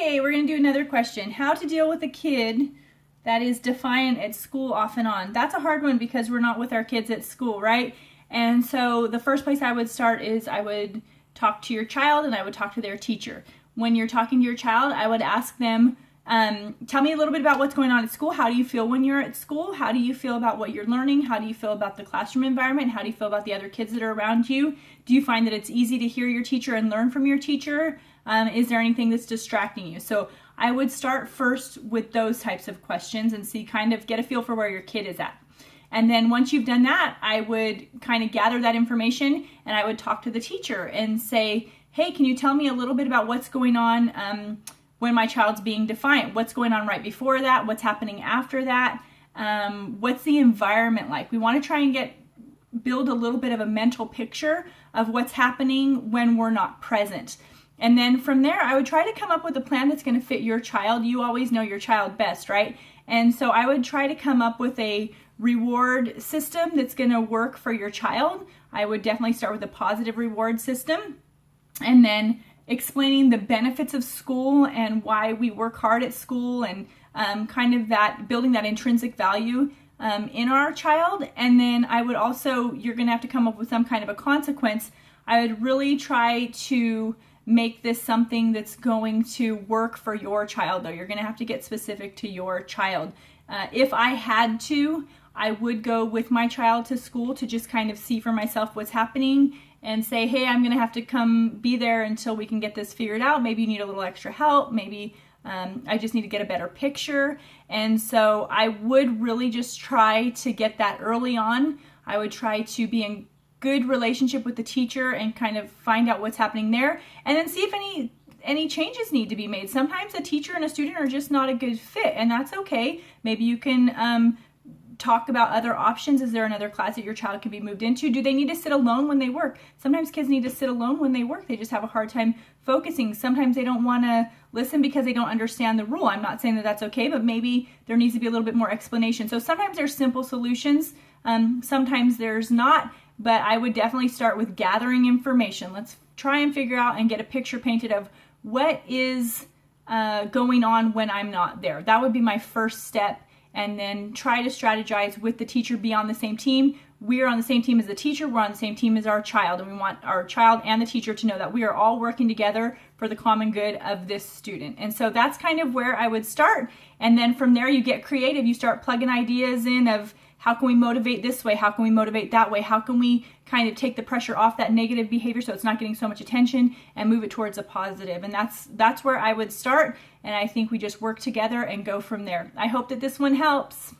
Okay, we're going to do another question. How to deal with a kid that is defiant at school off and on. That's a hard one because we're not with our kids at school, right? And so the first place I would start is I would talk to your child and I would talk to their teacher. When you're talking to your child, I would ask them, tell me a little bit about what's going on at school. How do you feel when you're at school? How do you feel about what you're learning? How do you feel about the classroom environment? How do you feel about the other kids that are around you? Do you find that it's easy to hear your teacher and learn from your teacher? Is there anything that's distracting you? So I would start first with those types of questions and see, kind of get a feel for where your kid is at. And then once you've done that, I would kind of gather that information and I would talk to the teacher and say, hey, can you tell me a little bit about what's going on when my child's being defiant? What's going on right before that? What's happening after that? What's the environment like? We want to try and build a little bit of a mental picture of what's happening when we're not present. And then from there, I would try to come up with a plan that's going to fit your child. You always know your child best, right? And so I would try to come up with a reward system that's going to work for your child. I would definitely start with a positive reward system, and then explaining the benefits of school and why we work hard at school, and kind of that building that intrinsic value in our child. And then I would also, you're going to have to come up with some kind of a consequence. I would really try to make this something that's going to work for your child, though. You're going to have to get specific to your child. If I had to, I would go with my child to school to just kind of see for myself what's happening and say, hey, I'm going to have to come be there until we can get this figured out. Maybe you need a little extra help. Maybe I just need to get a better picture. And so I would really just try to get that early on. I would try to be in good relationship with the teacher and kind of find out what's happening there, and then see if any changes need to be made. Sometimes a teacher and a student are just not a good fit, and that's okay. Maybe you can talk about other options. Is there another class that your child can be moved into? Do they need to sit alone when they work? Sometimes kids need to sit alone when they work. They just have a hard time focusing. Sometimes they don't want to listen because they don't understand the rule. I'm not saying that that's okay, but maybe there needs to be a little bit more explanation. So sometimes there's simple solutions. Sometimes there's not, but I would definitely start with gathering information. Let's try and figure out and get a picture painted of what is going on when I'm not there. That would be my first step. And then try to strategize with the teacher, be on the same team. We are on the same team as the teacher. We're on the same team as our child. And we want our child and the teacher to know that we are all working together for the common good of this student. And so that's kind of where I would start. And then from there, you get creative. You start plugging ideas in of, how can we motivate this way? How can we motivate that way? How can we kind of take the pressure off that negative behavior so it's not getting so much attention, and move it towards a positive? And that's where I would start. And I think we just work together and go from there. I hope that this one helps.